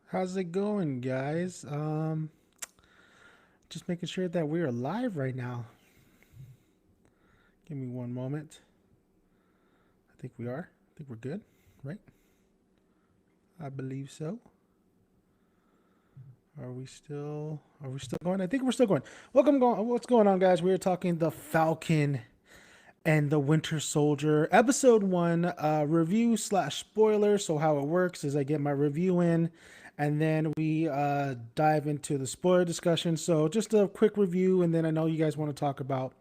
How's it going, guys? Just making sure that we are live right now. Give me one moment. I think we are. I think we're good, right? I believe so. Are we still going? I think we're still going. What's going on, guys? We're talking the Falcon and the Winter Soldier, episode one, review slash spoiler. So how it works is I get my review in, and then we dive into the spoiler discussion. So just a quick review, and then I know you guys want to talk about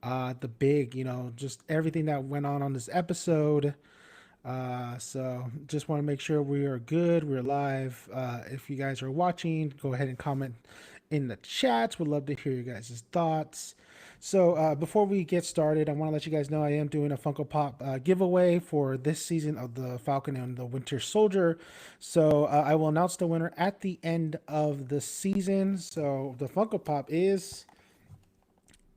the big, just everything that went on this episode. So just want to make sure we are good, we're live. If you guys are watching, go ahead and comment in the chats. Would love to hear you guys' thoughts. So before we get started, I want to let you guys know I am doing a Funko Pop giveaway for this season of the Falcon and the Winter Soldier. So I will announce the winner at the end of the season. So the Funko Pop is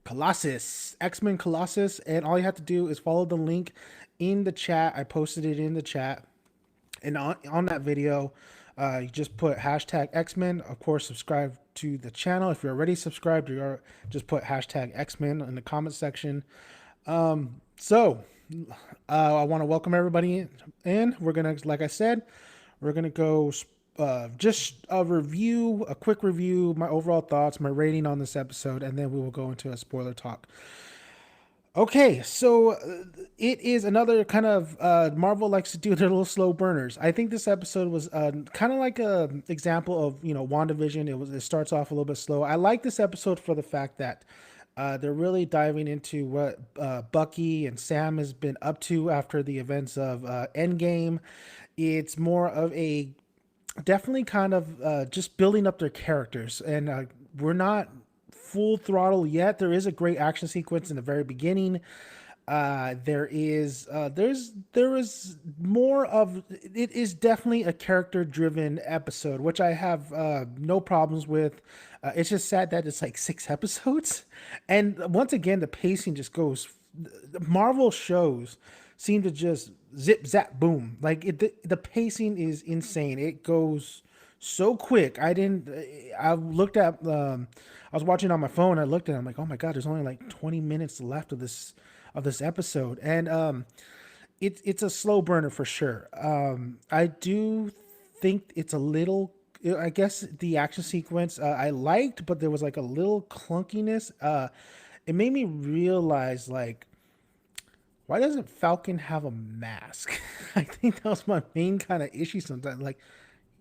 Colossus, X-Men Colossus, and all you have to do is follow the link in the chat. I posted it in the chat, and on that video, you just put hashtag X-Men. Of course, subscribe to the channel. If you're already subscribed, just put hashtag X-Men in the comment section. So I want to welcome everybody in. We're gonna, like I said, we're gonna go just a quick review, my overall thoughts, my rating on this episode, and then we will go into a spoiler talk. Okay, so it is another kind of Marvel likes to do their little slow burners. I think this episode was kind of like a example of WandaVision. It starts off a little bit slow. I like this episode for the fact that they're really diving into what Bucky and Sam has been up to after the events of Endgame. It's more of a definitely kind of just building up their characters, and we're not full throttle yet. There is a great action sequence in the very beginning. There is more of it. Is definitely a character driven episode, which I have no problems with. It's just sad that it's like 6 episodes, and once again the pacing just goes. Marvel shows seem to just zip zap boom. Like the pacing is insane. It goes so quick. I looked at I was watching on my phone. I looked at it, I'm like, oh my god, there's only like 20 minutes left of this episode, and it's a slow burner for sure. I do think it's a little. I guess the action sequence I liked, but there was like a little clunkiness. It made me realize like, why doesn't Falcon have a mask? I think that was my main kind of issue sometimes. Like,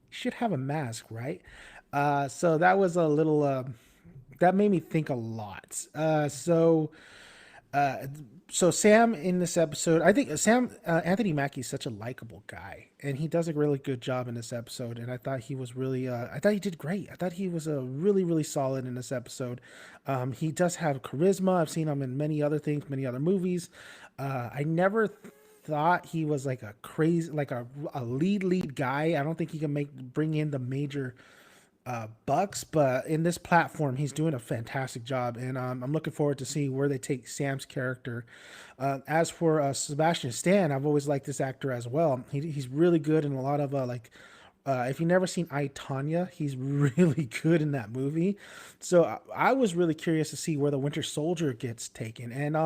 you should have a mask, right? So that was a little that made me think a lot. Uh, so Sam in this episode, I think Sam Anthony Mackie is such a likable guy, and he does a really good job in this episode. And I thought he was really, I thought he did great. I thought he was a really solid in this episode. He does have charisma. I've seen him in many other things, many other movies. I never thought he was like a crazy, like a lead guy. I don't think he can bring in the major bucks, but in this platform, he's doing a fantastic job, and I'm looking forward to see where they take Sam's character. As for Sebastian Stan, I've always liked this actor as well. He's really good in a lot of if you've never seen I Tanya, he's really good in that movie. So I was really curious to see where the Winter Soldier gets taken, and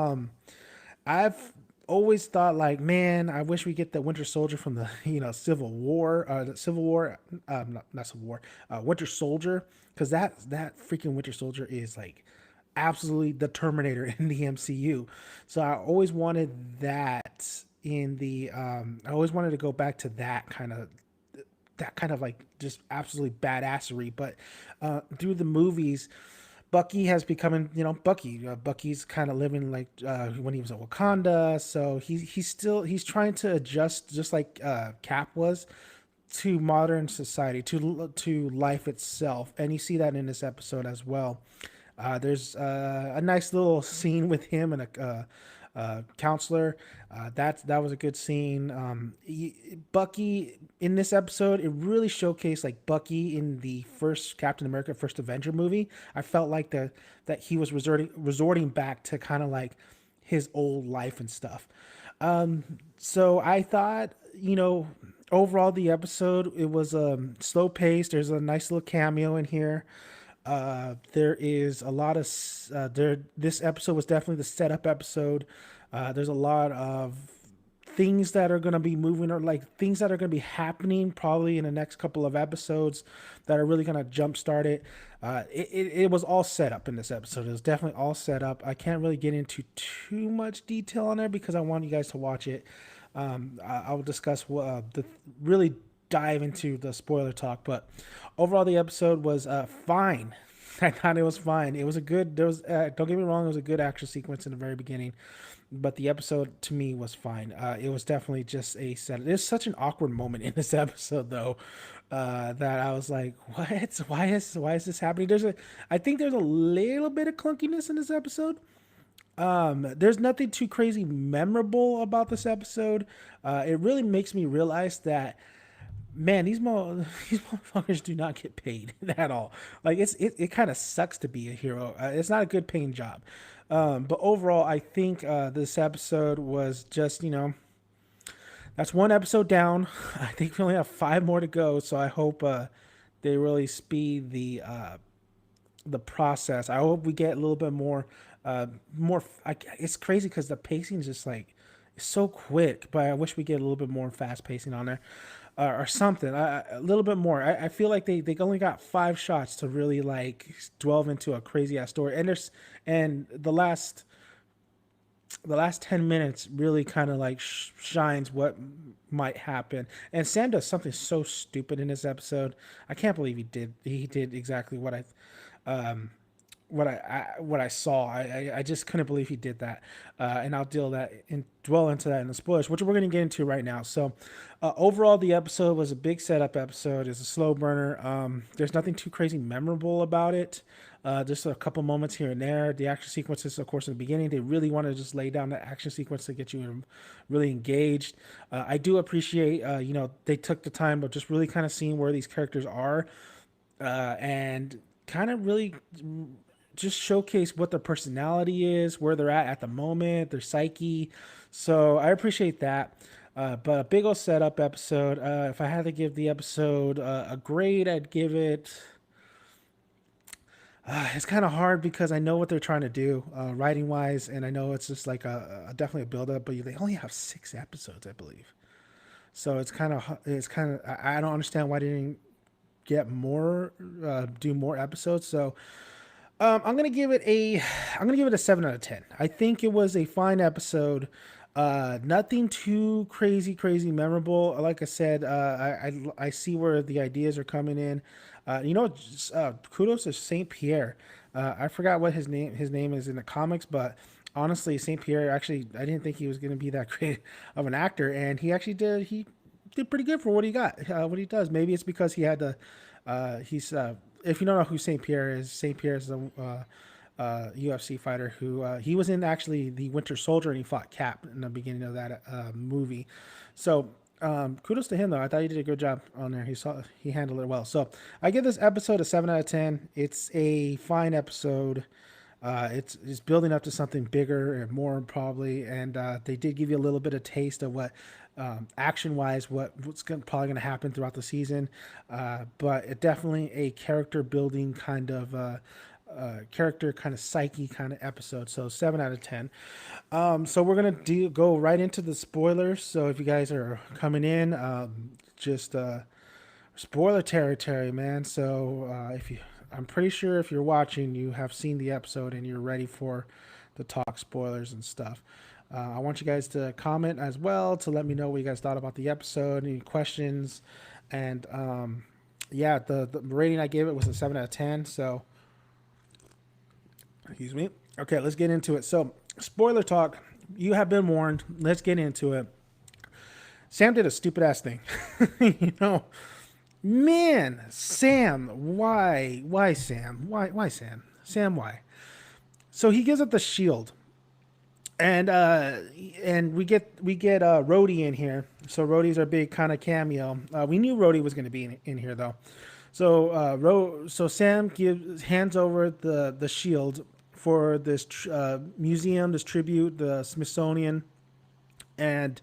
I've always thought like, man, I wish we get the Winter Soldier from the Civil War, not Civil War, Winter Soldier, because that freaking Winter Soldier is like absolutely the Terminator in the MCU. So I always wanted that in the I always wanted to go back to that kind of like just absolutely badassery, but through the movies. Bucky has become, Bucky. Bucky's kind of living like when he was at Wakanda, so he's trying to adjust, just like Cap was, to modern society, to life itself, and you see that in this episode as well. There's a nice little scene with him and counselor. That was a good scene. Bucky in this episode, it really showcased like Bucky in the first Captain America, first Avenger movie. I felt like that he was resorting back to kind of like his old life and stuff. So I thought, overall the episode, it was slow paced. There's a nice little cameo in here. There is a lot of there. This episode was definitely the setup episode. There's a lot of things that are going to be moving, or like things that are going to be happening probably in the next couple of episodes that are really going to jumpstart it. It was all set up in this episode. It was definitely all set up. I can't really get into too much detail on there because I want you guys to watch it. I will discuss the really dive into the spoiler talk, but overall the episode was fine. I thought it was fine. It was a good. There was don't get me wrong. It was a good action sequence in the very beginning, but the episode to me was fine. It was definitely just a set. There's such an awkward moment in this episode though, that I was like, what? Why is this happening? I think there's a little bit of clunkiness in this episode. There's nothing too crazy memorable about this episode. It really makes me realize that, man, these motherfuckers do not get paid at all. Like it kind of sucks to be a hero. It's not a good paying job. But overall, I think this episode was just, that's one episode down. I think we only have five more to go. So I hope they really speed the process. I hope we get a little bit more. It's crazy because the pacing is just like it's so quick, but I wish we get a little bit more fast pacing on there, or something. A little bit more. I feel like they only got five shots to really like delve into a crazy ass story, and the last 10 minutes really kind of like shines what might happen. And Sam does something so stupid in this episode. I can't believe he did exactly um what I saw. I just couldn't believe he did that. And I'll dwell into that in the spoilers, which we're going to get into right now. So overall, the episode was a big setup episode. It's a slow burner. There's nothing too crazy memorable about it. Just a couple moments here and there. The action sequences, of course, in the beginning, they really want to just lay down the action sequence to get you really engaged. I do appreciate, they took the time of just really kind of seeing where these characters are, and kind of really just showcase what their personality is, where they're at the moment, their psyche. So I appreciate that. But a big old setup episode. If I had to give the episode a grade, I'd give it. It's kind of hard because I know what they're trying to do, writing wise, and I know it's just like definitely a build up. But they only have 6 episodes, I believe. So it's kind of I don't understand why they didn't get more, do more episodes. So I'm gonna give it a 7 out of 10. I think it was a fine episode. Nothing too crazy memorable. Like I said, I see where the ideas are coming in. Kudos to Saint Pierre. I forgot what his name is in the comics, but honestly, Saint Pierre, actually, I didn't think he was going to be that great of an actor, and he did pretty good for what he got, what he does. Maybe it's because he had to. He's If you don't know who Saint Pierre is a UFC fighter who he was in actually the Winter Soldier, and he fought Cap in the beginning of that movie. So kudos to him though. I thought he did a good job on there. He handled it well. So I give this episode a 7 out of 10. It's a fine episode. It's building up to something bigger and more probably, and they did give you a little bit of taste of what action wise probably going to happen throughout the season, but it definitely a character building kind of character kind of psyche kind of episode. So 7 out of 10. So we're gonna go right into the spoilers. So if you guys are coming in, just spoiler territory, man. So I'm pretty sure if you're watching, you have seen the episode and you're ready for the talk spoilers and stuff. I want you guys to comment as well to let me know what you guys thought about the episode, any questions, and the rating I gave it was a 7 out of 10. So, excuse me. Okay, let's get into it. So, spoiler talk. You have been warned. Let's get into it. Sam did a stupid ass thing. Man, Sam, why Sam? Why Sam? Sam, why? So he gives up the shield. and uh and we get Rhodey in here. So Rhodey's our big kind of cameo. We knew Rhodey was going to be in here though. So so Sam hands over the shield for this museum, this tribute, the Smithsonian, and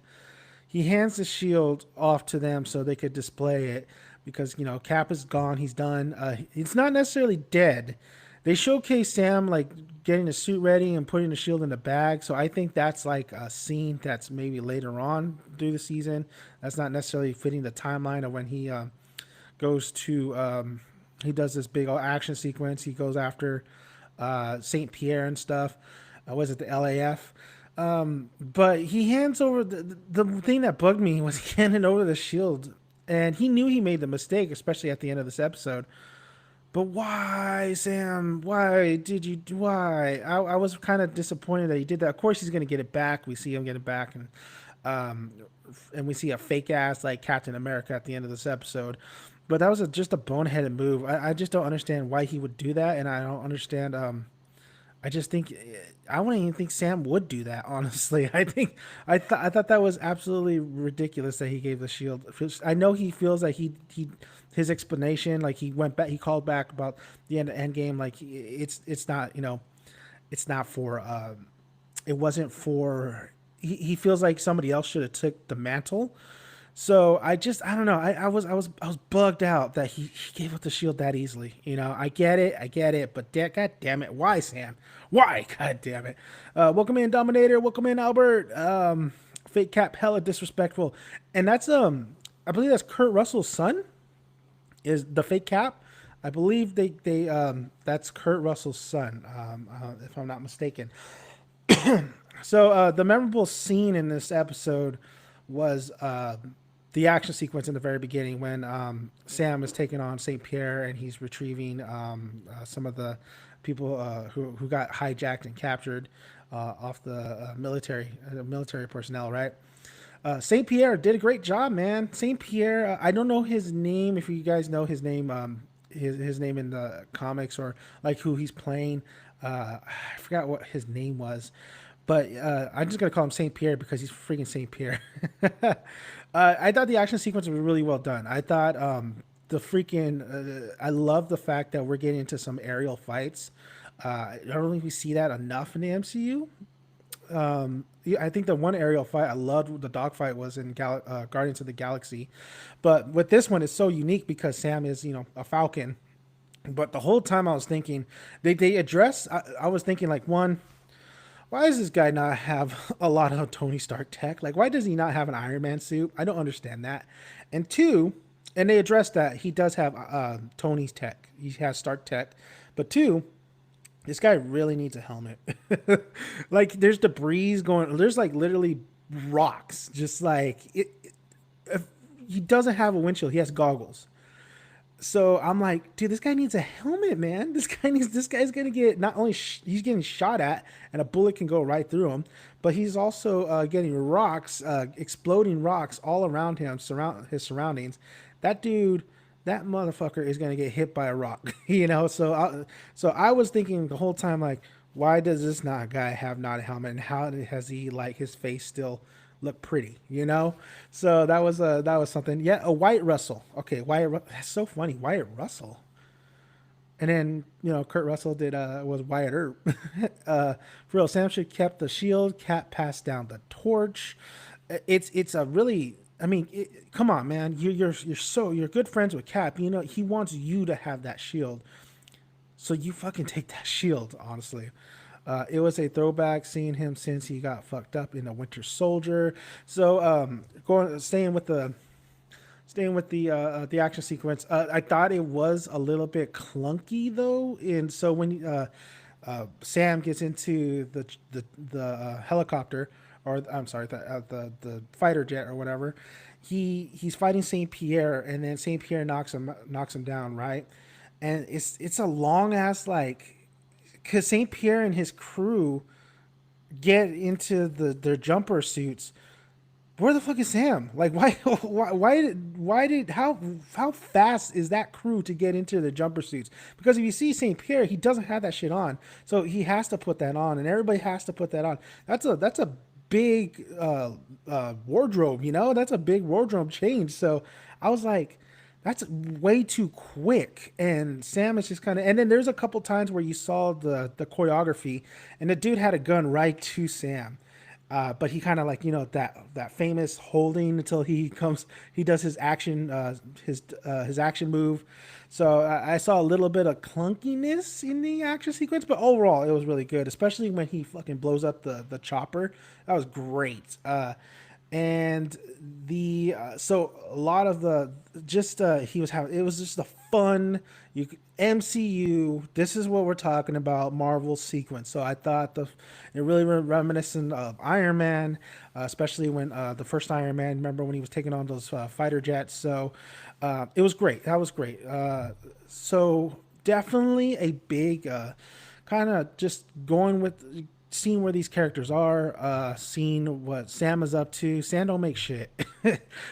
he hands the shield off to them so they could display it because Cap is gone, he's done. He's not necessarily dead. They showcase Sam like getting the suit ready and putting the shield in the bag, so I think that's like a scene that's maybe later on through the season. That's not necessarily fitting the timeline of when he goes to he does this big action sequence. He goes after Saint Pierre and stuff. Was it the LAF? But he hands over the thing that bugged me was he handed over the shield, and he knew he made the mistake, especially at the end of this episode. But why, Sam? Why did you? Why? I was kind of disappointed that he did that. Of course, he's going to get it back. We see him get it back, um, and we see a fake ass like Captain America at the end of this episode. But that was just a boneheaded move. I just don't understand why he would do that, and I don't understand. I just think I wouldn't even think Sam would do that. Honestly, I thought that was absolutely ridiculous that he gave the shield. I know he feels like he his explanation, like he went back, he called back about the end game. Like it's not it's not for it wasn't for. He feels like somebody else should have took the mantle. So I don't know. I was bugged out that he gave up the shield that easily. I get it, but god damn it, why, Sam? Why? God damn it. Welcome in, Dominator. Welcome in, Albert. Fake Cap, hella disrespectful, and that's I believe that's Kurt Russell's son. Is the fake Cap? I believe they that's Kurt Russell's son, if I'm not mistaken. So the memorable scene in this episode was the action sequence in the very beginning when Sam is taking on Saint Pierre and he's retrieving some of the people who got hijacked and captured off the military personnel, right? Saint Pierre did a great job, man. Saint Pierre, I don't know his name. If you guys know his name, his name in the comics or like who he's playing, I forgot what his name was. But I'm just gonna call him Saint Pierre because he's freaking Saint Pierre. I thought the action sequence was really well done. I thought the freaking I love the fact that we're getting into some aerial fights. I don't think we see that enough in the MCU. Yeah, I think the one aerial fight I loved the dogfight was in Guardians of the Galaxy, but with this one it's so unique because Sam is a Falcon. But the whole time I was thinking they address. I was thinking like one. Why does this guy not have a lot of Tony Stark tech? Like, why does he not have an Iron Man suit? I don't understand that. And two, and they addressed that he does have Tony's tech. He has Stark tech. But two, this guy really needs a helmet. Like, there's debris going. There's like literally rocks. Just like if he doesn't have a windshield. He has goggles. So I'm like, dude, this guy needs a helmet, man. This guy's gonna get not only he's getting shot at, and a bullet can go right through him, but he's also getting rocks, exploding rocks all around him, his surroundings. That dude, that motherfucker is gonna get hit by a rock, So I was thinking the whole time, like, why does this not guy have not a helmet, and how has he like his face still look pretty? So that was something. Yeah, a Wyatt Russell. Okay, that's so funny. Wyatt Russell. And then Kurt Russell did was Wyatt Earp. For real, Sam should kept the shield. Cap passed down the torch. It's a really. I mean, come on, man. You're good friends with Cap. He wants you to have that shield. So you fucking take that shield, honestly. It was a throwback seeing him since he got fucked up in the Winter Soldier. So staying with the action sequence. I thought it was a little bit clunky though, and so when Sam gets into the helicopter, or I'm sorry, the fighter jet or whatever, he's fighting Saint Pierre, and then Saint Pierre knocks him down, right? And it's a long ass like. Because Saint Pierre and his crew get into their jumper suits, where the fuck is Sam? Like, why, how fast is that crew to get into the jumper suits? Because if you see Saint Pierre, he doesn't have that shit on, so he has to put that on, and everybody has to put that on. That's a big wardrobe, you know. That's a big wardrobe change. So I was like, that's way too quick. And Sam is just kind of, and then there's a couple times where you saw the choreography, and the dude had a gun right to Sam. But he kind of like, you know, that famous holding until he comes, he does his action, his action move. So I saw a little bit of clunkiness in the action sequence, but overall it was really good, especially when he fucking blows up the chopper. That was great. And the so a lot of the just he was having, it was just a fun MCU. This is what we're talking about, Marvel sequence. So I thought it really reminiscent of Iron Man, especially when the first Iron Man, remember when he was taking on those fighter jets. So it was great. That was great. So definitely a big kind of just going with seeing where these characters are, seeing what Sam is up to. Sam don't make shit.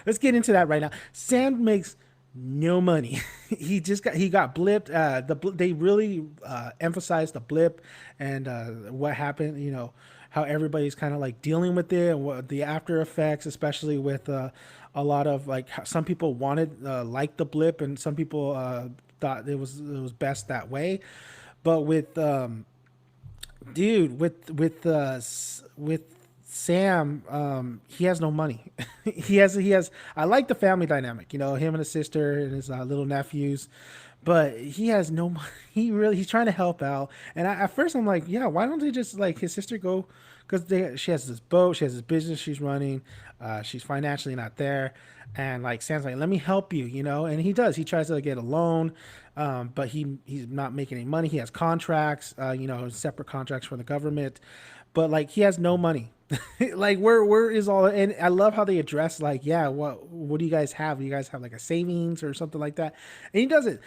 Let's get into that right now. Sam makes no money. He got blipped. They really emphasized the blip and what happened. You know how everybody's kind of like dealing with it and what the after effects, especially with a lot of like some people wanted like the blip and some people thought it was best that way. But with dude with Sam, he has no money. He has I like the family dynamic, you know, him and his sister and his little nephews, but he has no money. He's trying to help out. And at first I'm like, yeah, why don't they just like his sister go, because she has this boat, she has this business she's running, she's financially not there, and like Sam's like, let me help you, you know, and he does. He tries to get a loan, but he's not making any money. He has contracts, you know, separate contracts for the government, but like he has no money. Like where is all, and I love how they address like, yeah, what do you guys have? Do you guys have like a savings or something like that? And he does it.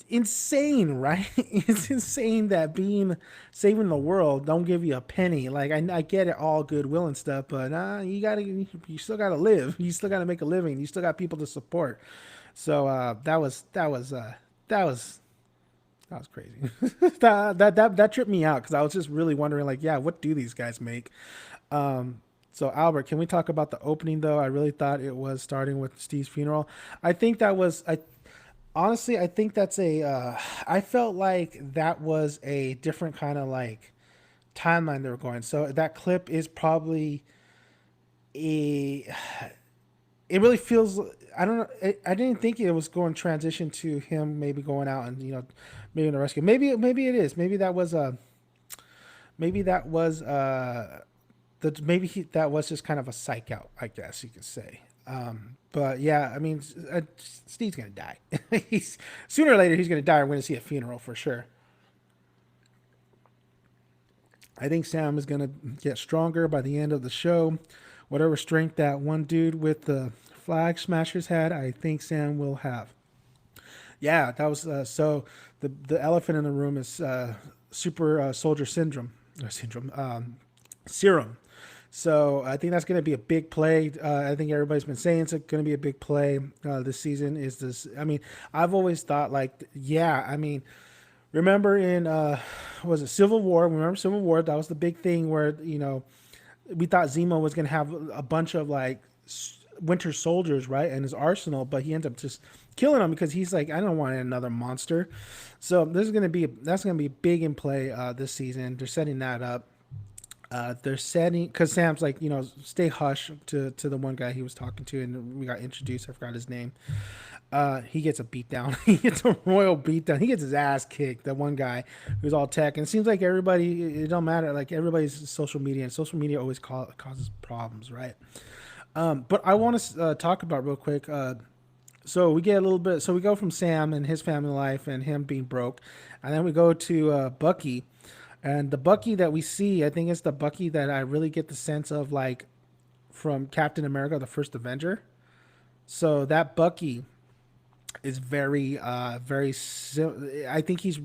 Insane, right? It's insane that being saving the world don't give you a penny. Like I get it, all goodwill and stuff, but you still gotta live. You still gotta make a living. You still got people to support. So that was crazy. That tripped me out because I was just really wondering, like, yeah, what do these guys make? So Albert, can we talk about the opening though? I really thought it was starting with Steve's funeral. I think that was I honestly I think that's a I felt like that was a different kind of like timeline they were going. So that clip is probably a it really feels, I don't know, I didn't think it was going to transition to him maybe going out and, you know, maybe in the rescue. Maybe it is. Maybe that was that was just kind of a psych out, I guess you could say. But yeah, I mean, Steve's gonna die. He's sooner or later he's gonna die. We're gonna see a funeral for sure. I think Sam is gonna get stronger by the end of the show. Whatever strength that one dude with the flag smashers had, I think Sam will have. Yeah, that was so. The elephant in the room is super soldier syndrome or syndrome serum. So I think that's going to be a big play. I think everybody's been saying it's going to be a big play this season. Is this? I mean, I've always thought like, yeah. I mean, remember in was it Civil War? Remember Civil War? That was the big thing where, you know, we thought Zemo was going to have a bunch of like Winter Soldiers, right, in his arsenal, but he ends up just killing them because he's like, I don't want another monster. So this is going to be that's going to be big in play this season. They're setting that up. They're setting because Sam's like, you know, stay hush to the one guy he was talking to, and we got introduced. I forgot his name. He gets a beat down. He gets a royal beat down. He gets his ass kicked. That one guy who's all tech, and it seems like everybody. It don't matter. Like everybody's social media, and social media always causes problems, right? But I want to talk about real quick. So we get a little bit. So we go from Sam and his family life and him being broke, and then we go to Bucky, and the Bucky that we see, I think it's the Bucky that I really get the sense of like from Captain America, the First Avenger. So that Bucky is I think he's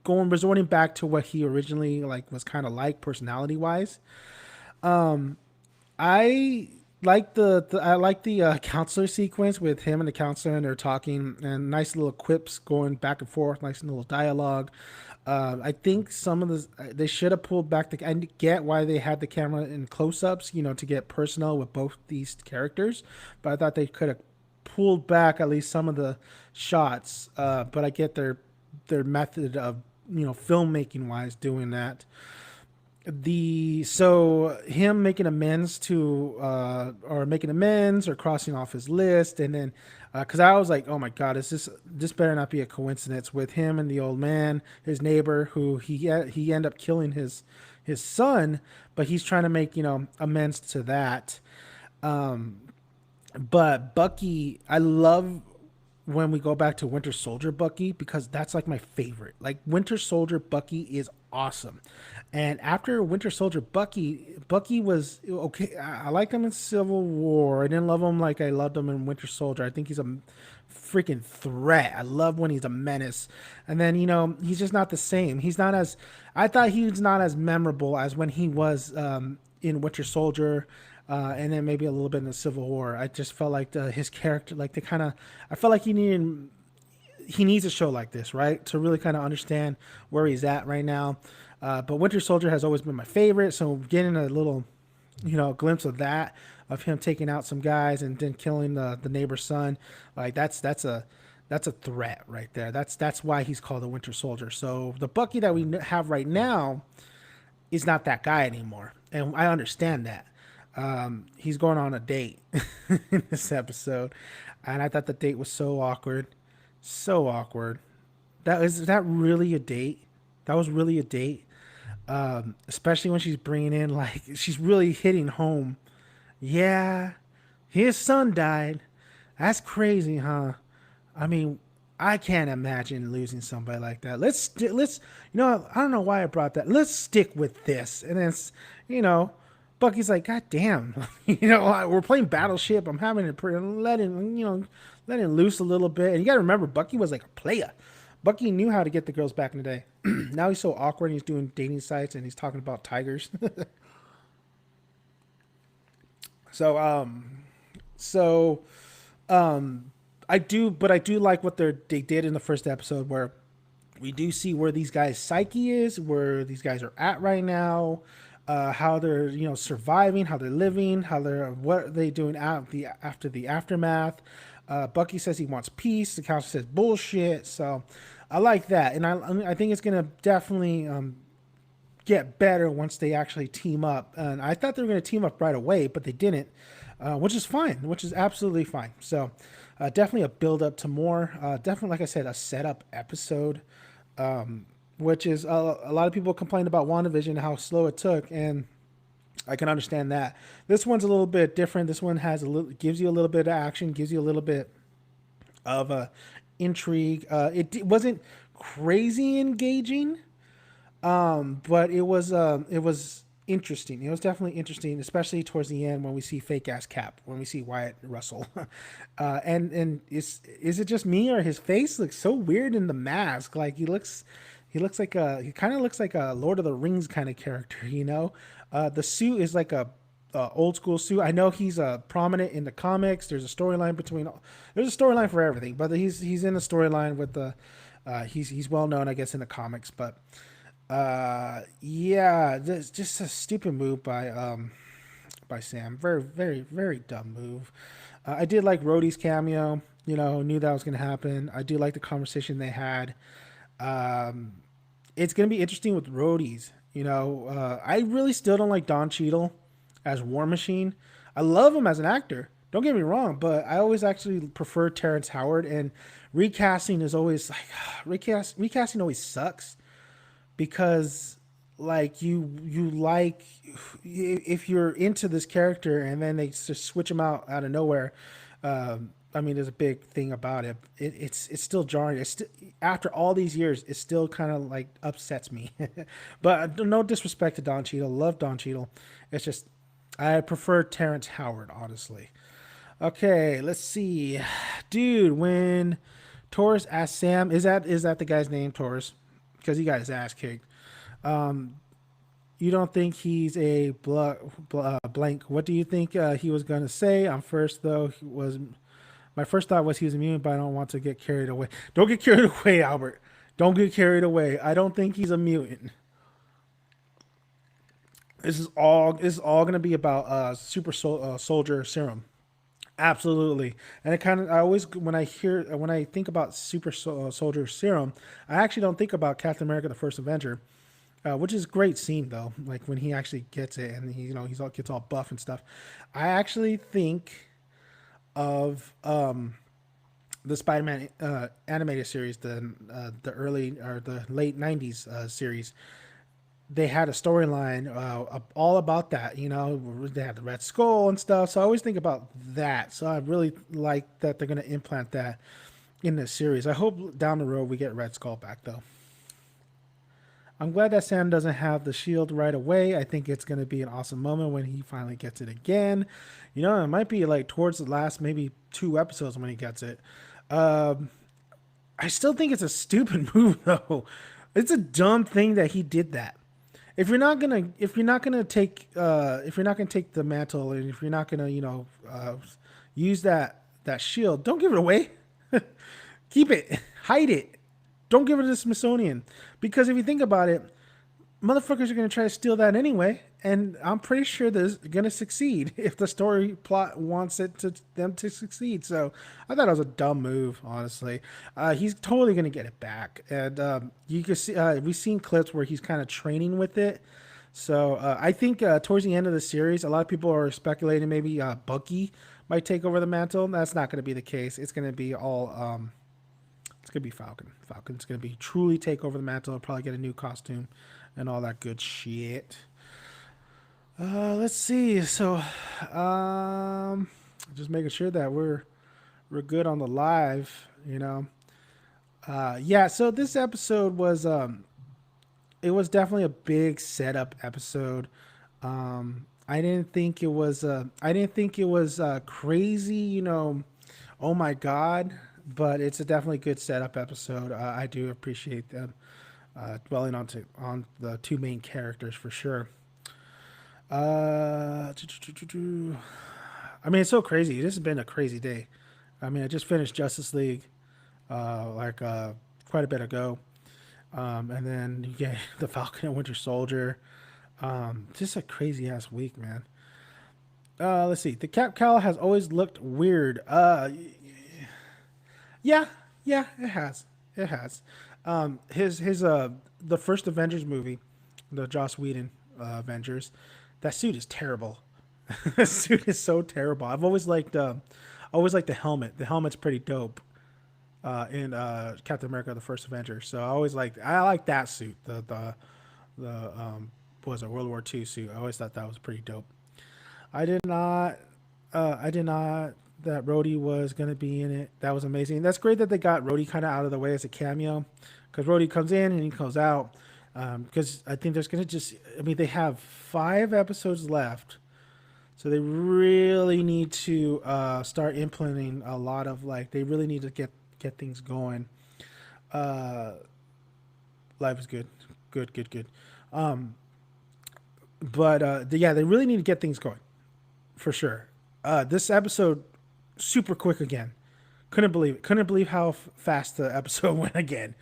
going resorting back to what he originally like was kind of like personality wise. I like the I like the counselor sequence with him and the counselor, and they're talking, and nice little quips going back and forth, nice little dialogue. I think some of the they should have pulled back the. I get why they had the camera in close-ups, to get personnel with both these characters, but I thought they could have pulled back at least some of the shots. But I get their method of filmmaking wise doing that. The So him making amends to or making amends or crossing off his list, and then because I was like, oh my god, is this better not be a coincidence with him and the old man, his neighbor, who he ended up killing his son, but he's trying to make amends to that. But Bucky, I love when we go back to Winter Soldier Bucky, because that's like my favorite. Like Winter Soldier Bucky is awesome. And after Winter Soldier Bucky was okay. I liked him in Civil War. I didn't love him like I loved him in Winter Soldier. I think he's a freaking threat. I love when he's a menace. And then, he's just not the same. I thought he was not as memorable as when he was in Winter Soldier, and then maybe a little bit in the Civil War. I just felt like his character, like I felt like he needs a show like this, right, to really kind of understand where he's at right now. But Winter Soldier has always been my favorite, so getting a little, glimpse of that, of him taking out some guys and then killing the neighbor's son, like that's a threat right there. That's why he's called the Winter Soldier. So the Bucky that we have right now is not that guy anymore, and I understand that. He's going on a date in this episode, and I thought the date was so awkward, so awkward. Is that really a date? That was really a date, especially when she's bringing in, like, she's really hitting home. Yeah, his son died. That's crazy, huh? I mean, I can't imagine losing somebody like that. Let's I don't know why I brought that. Let's stick with this. And then you know, Bucky's like, God damn, we're playing Battleship. I'm having to letting loose a little bit. And you got to remember, Bucky was like a player. Bucky knew how to get the girls back in the day. Now he's so awkward. And he's doing dating sites and he's talking about tigers. so so I do like what they did in the first episode, where we do see where these guys' psyche is, where these guys are at right now, how they're surviving, how they're living, what are they doing after the aftermath. Bucky says he wants peace. The council says bullshit. So I like that, and I think it's gonna definitely get better once they actually team up. And I thought they were gonna team up right away, but they didn't, which is fine, which is absolutely fine. So definitely a build up to more. Definitely, like I said, a setup episode. Which is a lot of people complained about WandaVision, how slow it took, and I can understand that. This one's a little bit different. This one gives you a little bit of action, gives you a little bit of intrigue. It wasn't crazy engaging, but it was interesting. It was definitely interesting, especially towards the end when we see fake ass Cap, when we see Wyatt Russell, and is it just me, or his face looks so weird in the mask? Like he kind of looks like a Lord of the Rings kind of character. The suit is like a old school suit. I know he's prominent in the comics. There's a storyline for everything, but he's in a storyline with the he's well known, I guess, in the comics. But yeah, this just a stupid move by Sam. Very, very, very dumb move. I did like Rhodey's cameo. Knew that was gonna happen. I do like the conversation they had. It's gonna be interesting with Rhodey's. I really still don't like Don Cheadle as War Machine. I love him as an actor. Don't get me wrong, but I always actually prefer Terrence Howard. And recasting is always like recasting always sucks, because like you like, if you're into this character and then they just switch him out of nowhere. I mean, there's a big thing about it. It's still jarring. After all these years, it still kind of like upsets me. But no disrespect to Don Cheadle, love Don Cheadle. It's just I prefer Terrence Howard, honestly. Okay, let's see, dude. When Taurus asked Sam, is that the guy's name, Taurus? Because he got his ass kicked. Um, You don't think he's a blank. What do you think he was going to say? First, though, he was my first thought was he was immune, but I don't want to get carried away. Don't get carried away, Albert. Don't get carried away. I don't think he's a mutant. This is all going to be about soldier serum. Absolutely, and it kind of I always when I think about soldier serum, I actually don't think about Captain America: The First Avenger, which is a great scene though. Like when he actually gets it and he's all gets all buff and stuff. I actually think of the Spider-Man animated series, the early or the late '90s series. They had a storyline all about that. They had the Red Skull and stuff. So I always think about that. So I really like that they're going to implant that in this series. I hope down the road we get Red Skull back though. I'm glad that Sam doesn't have the shield right away. I think it's going to be an awesome moment when he finally gets it again. It might be like towards the last maybe 2 episodes when he gets it. Um, I still think it's a stupid move though. It's a dumb thing that he did that. If you're not gonna take the mantle, and if you're not gonna use that shield, don't give it away. Keep it, hide it. Don't give it to the Smithsonian, because if you think about it, motherfuckers are going to try to steal that anyway, and I'm pretty sure they're going to succeed if the story plot wants them to succeed. So I thought it was a dumb move, honestly. He's totally going to get it back, and you can see we've seen clips where he's kind of training with it. So I think towards the end of the series, a lot of people are speculating maybe Bucky might take over the mantle. That's not going to be the case. It's going to be all. It's going to be Falcon. Falcon's going to be truly take over the mantle. He'll probably get a new costume and all that good shit. Let's see. So, just making sure that we're good on the live. Yeah. So this episode was it was definitely a big setup episode. I didn't think it was crazy. Oh my god. But it's a definitely good setup episode. I do appreciate them dwelling on the two main characters for sure. I mean, it's so crazy. This has been a crazy day. I mean, I just finished Justice League quite a bit ago, and then you get the Falcon and Winter Soldier. Just a crazy ass week, man. Let's see. The Cap Cowl has always looked weird. Yeah, yeah, it has. It has. His the first Avengers movie, the Joss Whedon Avengers, that suit is terrible. That suit is so terrible. Always liked the helmet. The helmet's pretty dope. In Captain America: The First Avenger. So I like that suit. The what was it, World War II suit. I always thought that was pretty dope. I did not that Rhodey was gonna be in it. That was amazing. That's great that they got Rhodey kind of out of the way as a cameo, because Rhodey comes in and he goes out. Because I think there's gonna I mean, they have 5 episodes left, so they really need to start implementing a lot of they really need to get things going. Uh, Life is good, good. Um, but yeah, they really need to get things going for sure. This episode super quick again. Couldn't believe it. Couldn't believe how fast the episode went again.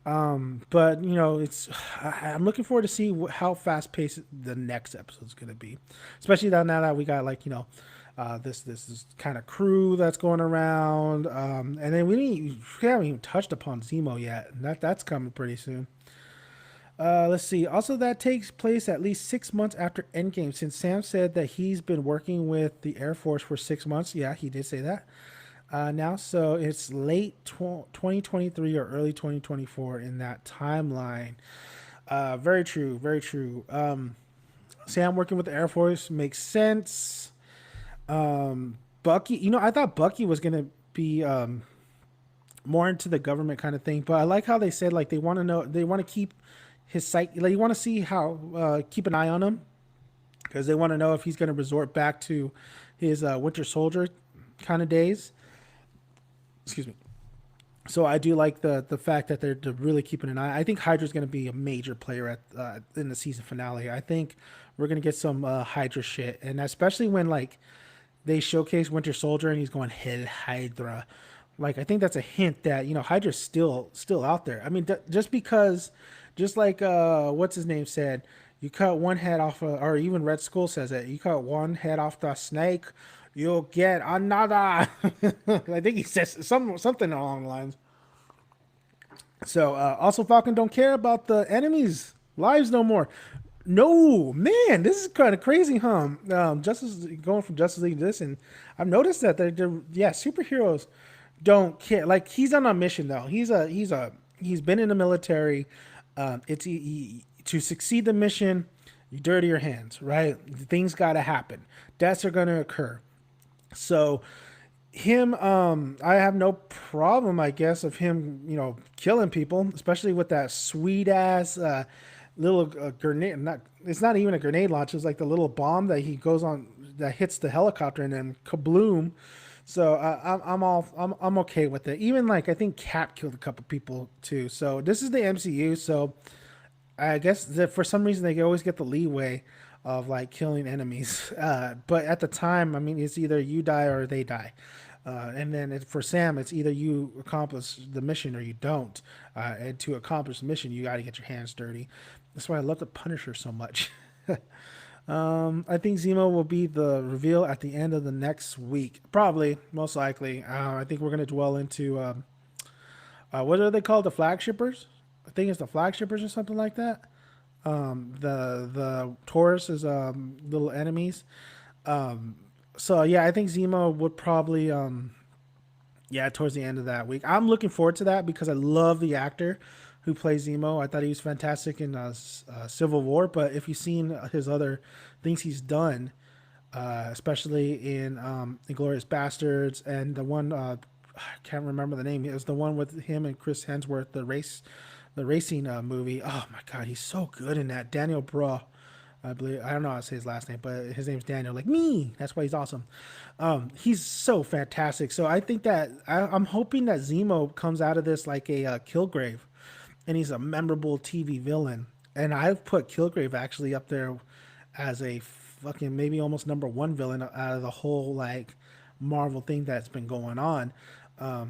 But I'm looking forward to see how fast paced the next episode is going to be, especially now that we got this kind of crew that's going around. And then we haven't even touched upon Zemo yet. And that's coming pretty soon. Let's see. Also, that takes place at least 6 months after Endgame, since Sam said that he's been working with the Air Force for 6 months. Yeah, he did say that. Now, so it's late 2023 or early 2024 in that timeline. Very true, very true. Sam working with the Air Force makes sense. Bucky, I thought Bucky was gonna be more into the government kind of thing, but I like how they said they want to know, they want to keep his sight, you want to see how keep an eye on him, because they want to know if he's going to resort back to his Winter Soldier kind of days. Excuse me. So I do like the fact that they're really keeping an eye. I think Hydra's going to be a major player at in the season finale. I think we're going to get some Hydra shit, and especially when like they showcase Winter Soldier and he's going Hell Hydra. Like I think that's a hint that Hydra's still out there. I mean, just because, just like what's his name said, you cut one head off, or even Red Skull says it. You cut one head off the snake, you'll get another. I think he says something along the lines. So also Falcon don't care about the enemies' lives no more. No, man, this is kind of crazy, huh? Justice going from Justice League to this, and I've noticed that they're yeah, superheroes don't care. Like he's on a mission though. He's been in the military. To succeed the mission, you dirty your hands, right? Things got to happen. Deaths are going to occur. So him, I have no problem, I guess, of him, killing people, especially with that sweet ass little grenade. Not, it's not even a grenade launch. It's like the little bomb that he goes on that hits the helicopter and then kabloom. So I'm okay with it. Even like I think Cap killed a couple people too. So this is the MCU. So I guess that for some reason they always get the leeway of like killing enemies. But at the time, I mean, it's either you die or they die. And then for Sam, it's either you accomplish the mission or you don't. And to accomplish the mission, you got to get your hands dirty. That's why I love the Punisher so much. I think Zemo will be the reveal at the end of the next week. Probably, most likely. I think we're going to dwell into what are they called? The flagshippers? I think it's the flagshippers or something like that. The Taurus is little enemies. So yeah, I think Zemo would probably yeah, towards the end of that week. I'm looking forward to that because I love the actor who plays Zemo. I thought he was fantastic in Civil War, but if you've seen his other things he's done, especially in Inglorious Bastards and the one I can't remember the name. It was the one with him and Chris Hemsworth, the racing movie. Oh my god, he's so good in that. Daniel Bro, I believe. I don't know how to say his last name, but his name's Daniel. Like me, that's why he's awesome. He's so fantastic. So I think that I'm hoping that Zemo comes out of this like a Kilgrave, and he's a memorable TV villain. And I've put Kilgrave actually up there as a fucking maybe almost number one villain out of the whole like Marvel thing that's been going on. A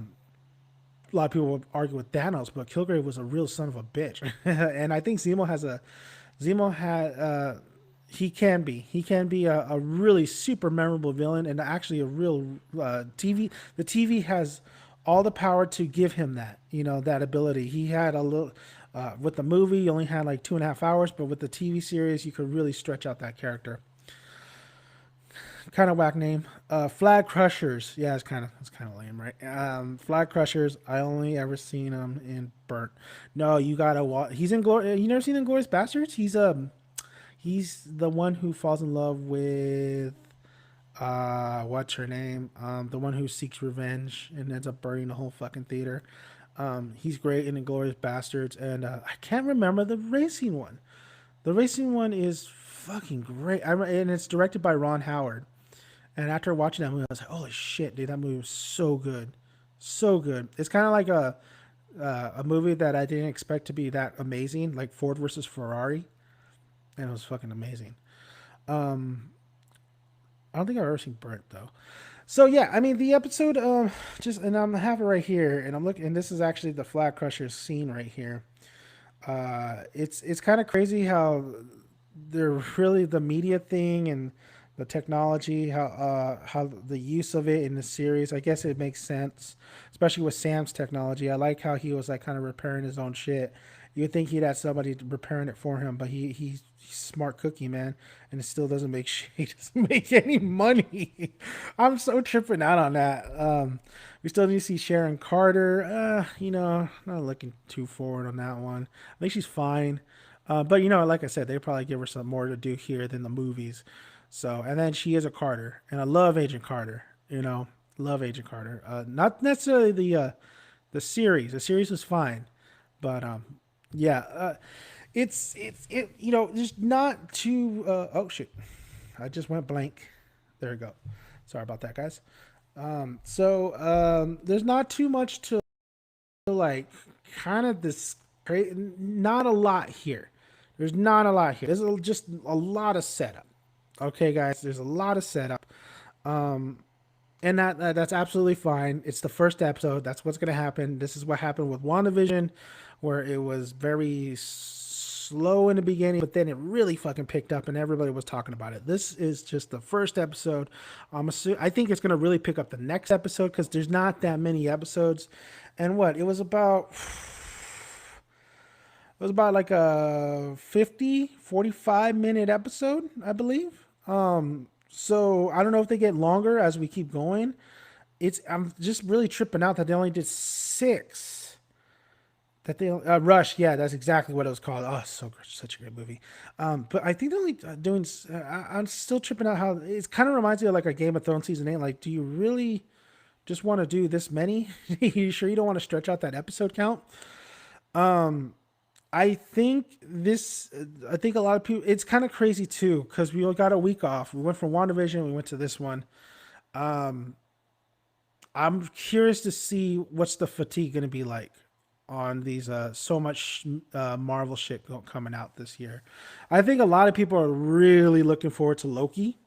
lot of people would argue with Thanos, but Kilgrave was a real son of a bitch. And I think Zemo had he can be a really super memorable villain and actually a real TV. The TV has all the power to give him that that ability. He had a little with the movie, you only had like 2.5 hours, but with the TV series, you could really stretch out that character. Kind of whack name. Flag Crushers. Yeah, it's kind of lame, right? Flag Crushers. I only ever seen him in Burnt. No, you gotta watch. He's in Glory. You never seen Inglorious Bastards? He's the one who falls in love with what's her name? The one who seeks revenge and ends up burning the whole fucking theater. He's great in Inglorious Bastards, and I can't remember the racing one. The racing one is fucking great. And it's directed by Ron Howard. And after watching that movie, I was like, "Holy shit, dude! That movie was so good, so good." It's kind of like a movie that I didn't expect to be that amazing, like Ford versus Ferrari, and it was fucking amazing. Um, I don't think I've ever seen Burnt though. So yeah, I mean the episode, just and I'm have it right here, and I'm looking, and this is actually the Flag Crushers scene right here. It's kind of crazy how they're really the media thing and the technology, how the use of it in the series. I guess it makes sense, especially with Sam's technology. I like how he was like kind of repairing his own shit. You'd think he'd have somebody repairing it for him, but he's smart cookie man, and it still doesn't make he doesn't make any money. I'm so tripping out on that. We still need to see Sharon Carter. Not looking too forward on that one. I think she's fine. But like I said, they probably give her some more to do here than the movies. So, and then she is a Carter, and I love Agent Carter. Love Agent Carter. Not necessarily the series. The series was fine, but yeah, just not too. Oh shit, I just went blank. There we go. Sorry about that, guys. So there's not too much to like kind of this not a lot here. There's not a lot here. There's just a lot of setup. Okay, guys, there's a lot of setup. And that's absolutely fine. It's the first episode. That's what's going to happen. This is what happened with WandaVision, where it was very slow in the beginning, but then it really fucking picked up, and everybody was talking about it. This is just the first episode. I think it's going to really pick up the next episode because there's not that many episodes, and what it was about. It was about like a 45 minute episode, I believe. So I don't know if they get longer as we keep going. I'm just really tripping out that they only did six. That they Rush, yeah, that's exactly what it was called. Oh, such a great movie. But I think they're only doing. I'm still tripping out how it kind of reminds me of like a Game of Thrones season 8. Like, do you really just want to do this many? You sure you don't want to stretch out that episode count? I think this. I think a lot of people. It's kind of crazy too because we all got a week off. We went from WandaVision. We went to this one. I'm curious to see what's the fatigue going to be like on these so much Marvel shit coming out this year. I think a lot of people are really looking forward to Loki,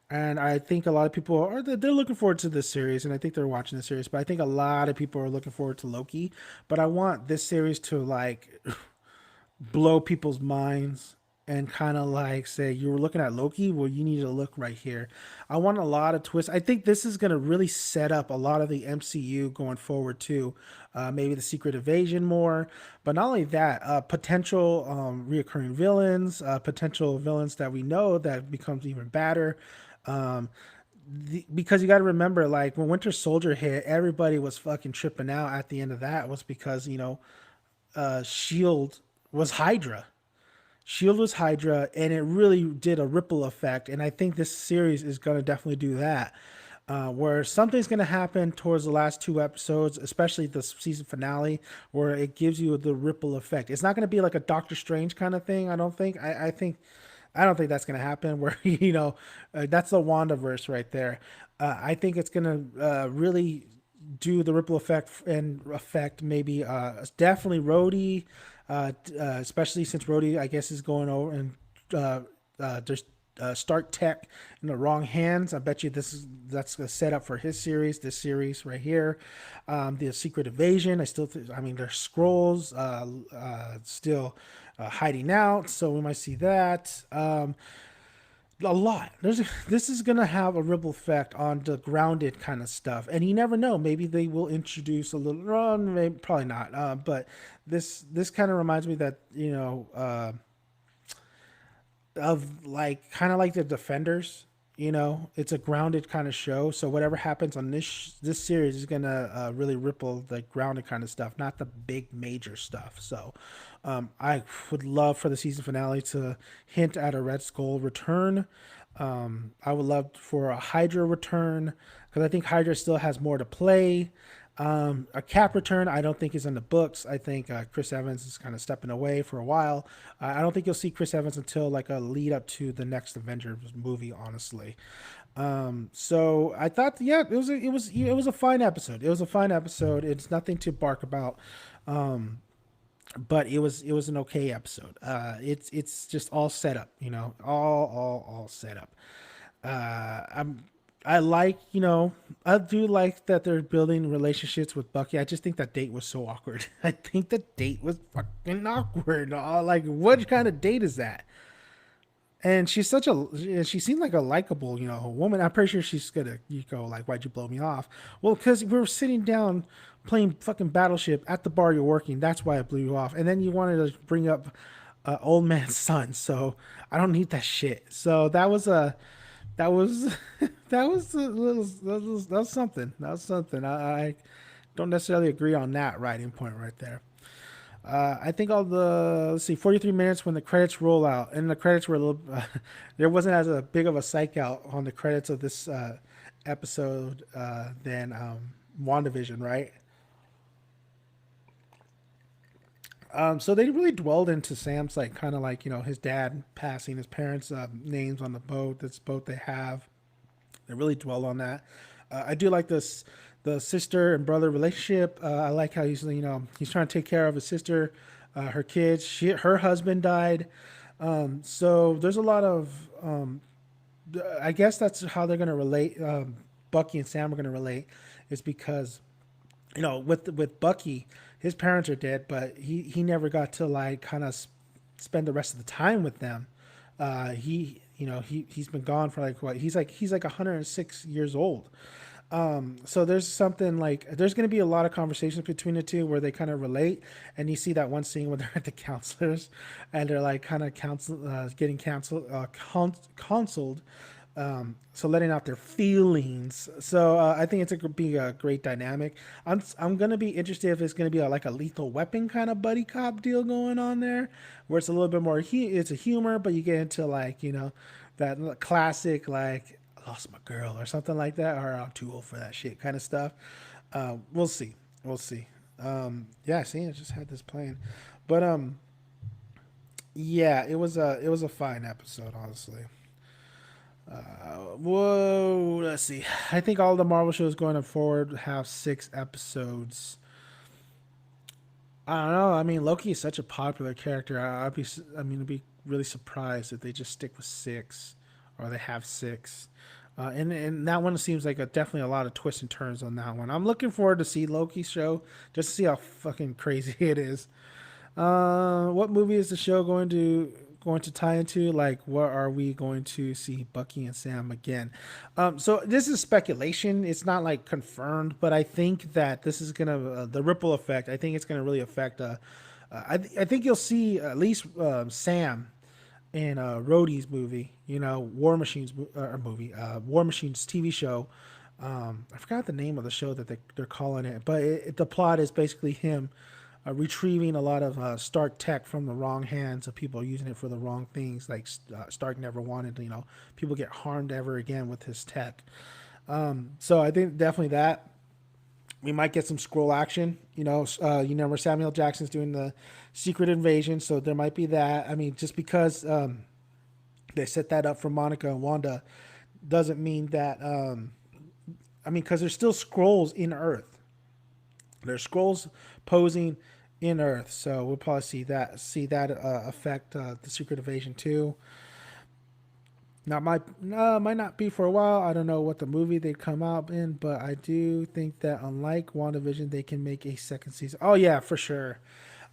and I think a lot of people are they're looking forward to this series, and I think they're watching the series. But I think a lot of people are looking forward to Loki. But I want this series to like blow people's minds and kind of like say you were looking at Loki, well you need to look right here. I want a lot of twists. I think this is going to really set up a lot of the MCU going forward too. Maybe the Secret Invasion more, but not only that, potential reoccurring villains, potential villains that we know that becomes even badder. um, because you got to remember, like when Winter Soldier hit, everybody was fucking tripping out at the end of that was because Shield was Hydra. Shield was Hydra, and it really did a ripple effect. And I think this series is going to definitely do that, where something's going to happen towards the last two episodes, especially the season finale, where it gives you the ripple effect. It's not going to be like a Doctor Strange kind of thing. I don't think. I don't think that's going to happen. Where that's the WandaVerse right there. I think it's going to really do the ripple effect and affect maybe definitely Rhodey, especially since Rhodey I guess is going over and just Stark Tech in the wrong hands. I bet you that's a setup for his series. This series right here, the Secret Invasion. I mean, there's scrolls still hiding out, so we might see that. A lot. This is gonna have a ripple effect on the grounded kind of stuff, and you never know. Maybe they will introduce a little. Maybe, probably not. But this kind of reminds me that of like kind of like the Defenders. It's a grounded kind of show. So whatever happens on this series is gonna really ripple the grounded kind of stuff, not the big major stuff. So I would love for the season finale to hint at a Red Skull return. I would love for a Hydra return because I think Hydra still has more to play. A Cap return, I don't think is in the books. I think Chris Evans is kind of stepping away for a while. I don't think you'll see Chris Evans until like a lead up to the next Avengers movie, honestly. So I thought, yeah, it was a fine episode. It was a fine episode. It's nothing to bark about. But it was an okay episode. It's just all set up, all set up. I'm I like, I do like that they're building relationships with Bucky. I just think that date was so awkward. I think the date was fucking awkward. Like, what kind of date is that? And she seemed like a likable, woman. I'm pretty sure she's gonna, go like, why'd you blow me off? Well, because we were sitting down playing fucking Battleship at the bar you're working. That's why I blew you off. And then you wanted to bring up old man's son. So I don't need that shit. So that was that was something. That was something. I don't necessarily agree on that writing point right there. I think all the let's see, 43 minutes when the credits roll out, and the credits were a little. There wasn't as a big of a psych out on the credits of this episode than WandaVision, right? So they really dwelled into Sam's like kind of like his dad passing his parents' names on the boat. This boat they have. They really dwell on that. I do like the sister and brother relationship. I like how he's trying to take care of his sister, her kids. Her husband died. So there's a lot of I guess that's how they're gonna relate. Bucky and Sam are gonna relate, is because with Bucky, his parents are dead, but he never got to like kind of spend the rest of the time with them. He he's been gone for like what he's like 106 years old. So there's something like there's going to be a lot of conversations between the two where they kind of relate, and you see that one scene where they're at the counselors, and they're like kind of getting counseled, so letting out their feelings. So I think it's going to be a great dynamic. I'm gonna be interested if it's gonna be like a Lethal Weapon kind of buddy cop deal going on there, where it's a little bit more. It's a humor, but you get into like that classic like I lost my girl or something like that, or I'm too old for that shit kind of stuff. We'll see. We'll see. Yeah, see, I just had this playing, but yeah, it was a fine episode, honestly. Whoa, let's see. I think all the Marvel shows going forward have 6 episodes. I don't know. I mean, Loki is such a popular character. I'd be really surprised if they just stick with 6, or they have 6. And that one seems like definitely a lot of twists and turns on that one. I'm looking forward to see Loki's show just to see how fucking crazy it is. What movie is the show going to tie into? Like, what are we going to see Bucky and Sam again? So this is speculation. It's not like confirmed, but I think that this is gonna the ripple effect. I think it's gonna really affect. I think you'll see at least Sam in Rhodey's movie. War Machines movie, War Machines TV show. I forgot the name of the show that they're calling it, but the plot is basically him retrieving a lot of Stark tech from the wrong hands of people using it for the wrong things. Like Stark never wanted, people get harmed ever again with his tech. So I think definitely that we might get some scroll action. Where Samuel Jackson's doing the secret invasion, so there might be that. I mean, just because they set that up for Monica and Wanda doesn't mean that. Because there's still scrolls in Earth. There's scrolls posing in Earth, so we'll probably see that affect the Secret Invasion too. Now, might not be for a while. I don't know what the movie they'd come out in, but I do think that unlike WandaVision, they can make a second season. Oh yeah, for sure.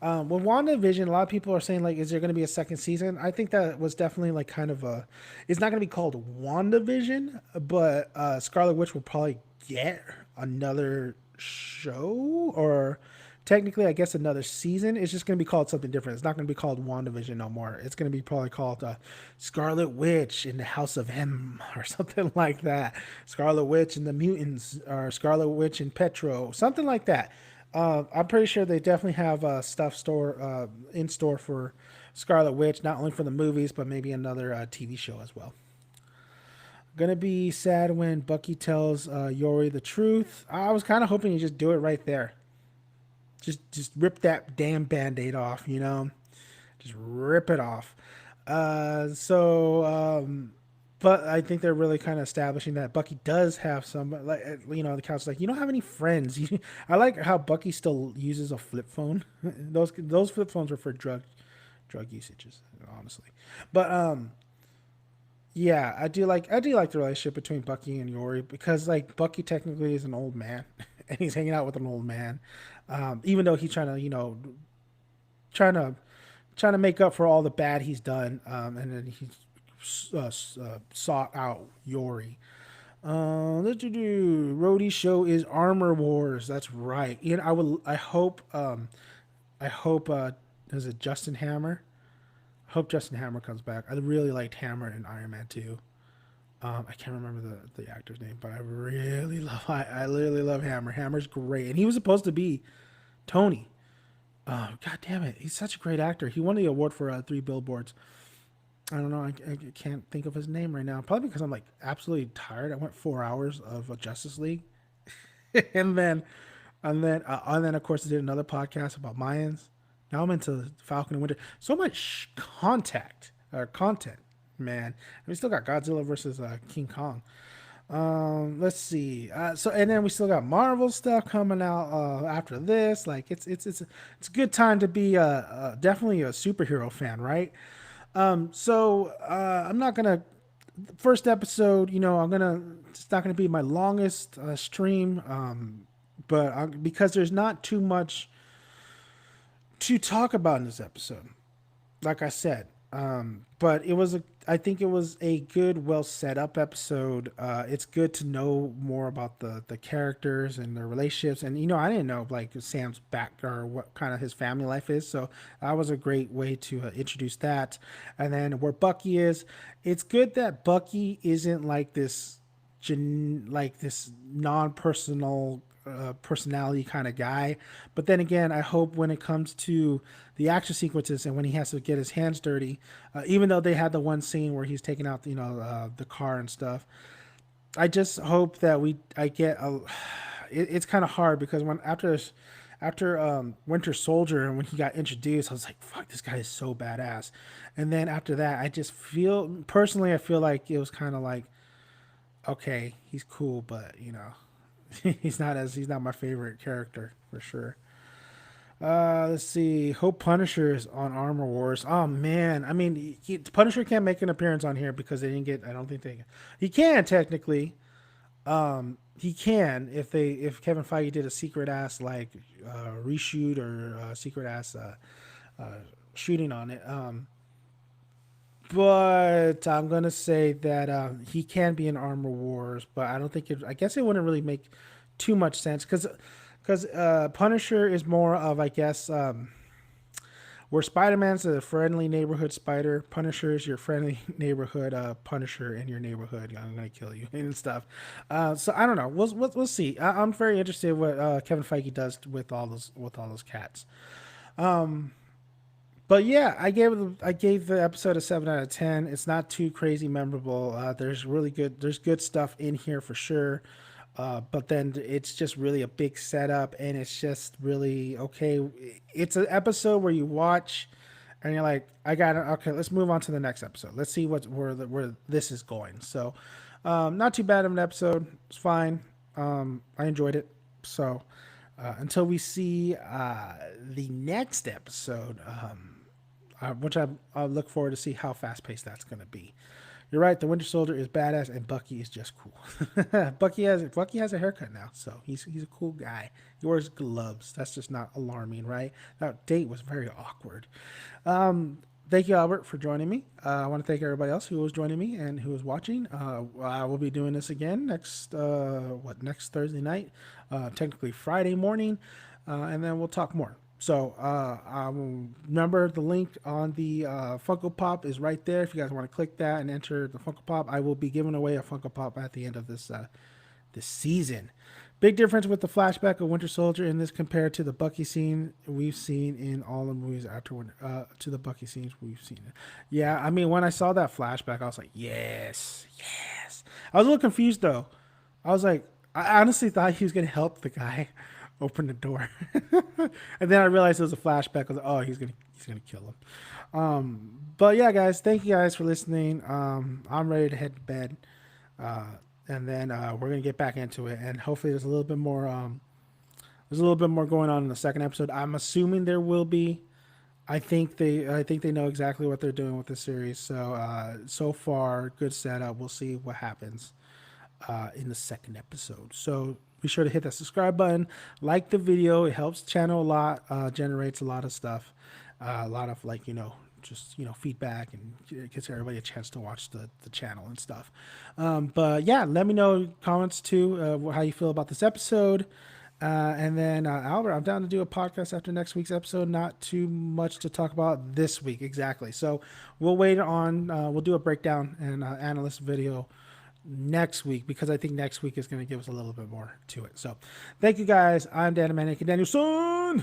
With WandaVision, a lot of people are saying like, is there going to be a second season? I think that was definitely like kind of a. It's not going to be called WandaVision, but Scarlet Witch will probably get another show, or technically, I guess another season. It's just going to be called something different. It's not going to be called WandaVision no more. It's going to be probably called Scarlet Witch in the House of M or something like that. Scarlet Witch and the Mutants, or Scarlet Witch and Petro, something like that. I'm pretty sure they definitely have stuff in store for Scarlet Witch, not only for the movies, but maybe another TV show as well. Gonna be sad when Bucky tells Yori the truth. I was kind of hoping you just do it right there. Just rip that damn band-aid off, just rip it off. But I think they're really kind of establishing that Bucky does have some, like, the couch, like, you don't have any friends. I like how Bucky still uses a flip phone. Those flip phones were for drug usages, honestly. But yeah, I do like the relationship between Bucky and Yori, because like Bucky technically is an old man and he's hanging out with an old man, even though he's trying to trying to trying to make up for all the bad he's done, and then he sought out Yori. Let's do Rhodey's show is Armor Wars. That's right. I hope is it Justin Hammer? I hope Justin Hammer comes back. I really liked Hammer in Iron Man 2. I can't remember the actor's name, but I literally love Hammer. Hammer's great, and he was supposed to be Tony. God damn it, he's such a great actor. He won the award for 3 Billboards. I don't know. I can't think of his name right now. Probably because I'm like absolutely tired. I went 4 hours of Justice League, and then of course I did another podcast about Mayans. Now I'm into Falcon and Winter. So much content, man. And we still got Godzilla versus King Kong. Let's see. So and then we still got Marvel stuff coming out after this. Like it's a good time to be definitely a superhero fan, right? I'm not gonna first episode. I'm gonna it's not gonna be my longest stream. But because there's not too much to talk about in this episode, like I said. But I think it was a good, well set up episode. It's good to know more about the characters and their relationships. And I didn't know like Sam's back or what kind of his family life is. So that was a great way to introduce that. And then where Bucky is, it's good that Bucky isn't like like this non-personal personality kind of guy. But then again, I hope when it comes to the action sequences and when he has to get his hands dirty, even though they had the one scene where he's taking out the car and stuff, I just hope that I get a. It's kind of hard because after Winter Soldier and when he got introduced, I was like, "Fuck, this guy is so badass." And then after that, I just feel personally, I feel like it was kind of like, okay, he's cool, but he's not my favorite character for sure. Let's see. Hope Punisher is on Armor Wars. Oh man, I mean, Punisher can't make an appearance on here because they didn't get. I don't think they. He can technically. He can if Kevin Feige did a secret ass like reshoot or secret ass shooting on it. But I'm gonna say that he can be in Armor Wars, but I don't think it. I guess it wouldn't really make too much sense because Punisher is more of I guess where Spider Man's a friendly neighborhood spider. Punisher is your friendly neighborhood Punisher in your neighborhood. I'm gonna kill you and stuff. So I don't know. We'll see. I'm very interested in what Kevin Feige does with all those cats. But yeah, I gave the episode a 7 out of 10. It's not too crazy memorable. There's good stuff in here for sure. But then it's just really a big setup, and it's just really okay. It's an episode where you watch, and you're like, I got it. Okay, let's move on to the next episode. Let's see where this is going. So, not too bad of an episode. It's fine. I enjoyed it. So, until we see the next episode, which I look forward to see how fast paced that's going to be. You're right. The Winter Soldier is badass, and Bucky is just cool. Bucky has a haircut now, so he's a cool guy. He wears gloves. That's just not alarming, right? That date was very awkward. Thank you, Albert, for joining me. I want to thank everybody else who was joining me and who was watching. I will be doing this again next Thursday night, technically Friday morning, and then we'll talk more. So remember the link on the Funko Pop is right there. If you guys want to click that and enter the Funko Pop, I will be giving away a Funko Pop at the end of this season. Big difference with the flashback of Winter Soldier in this compared to the Bucky scene we've seen in all the movies after to the Bucky scenes we've seen. Yeah, I mean when I saw that flashback, I was like, yes, yes. I was a little confused though. I was like, I honestly thought he was gonna help the guy open the door, and then I realized it was a flashback. I was like, oh, he's gonna kill him. But yeah, guys, thank you guys for listening. I'm ready to head to bed. And then we're gonna get back into it, and hopefully there's a little bit more. There's a little bit more going on in the second episode. I'm assuming there will be. I think they know exactly what they're doing with the series. So far, good setup. We'll see what happens in the second episode. So be sure to hit that subscribe button, like the video. It helps the channel a lot. Generates a lot of stuff, a lot of just feedback, and gives everybody a chance to watch the channel and stuff. But yeah, let me know comments too, how you feel about this episode. And then Albert, I'm down to do a podcast after next week's episode. Not too much to talk about this week exactly, so we'll wait on. We'll do a breakdown and analyst video next week because I think next week is going to give us a little bit more to it. So thank you guys. I'm Dan Manic and Danielson.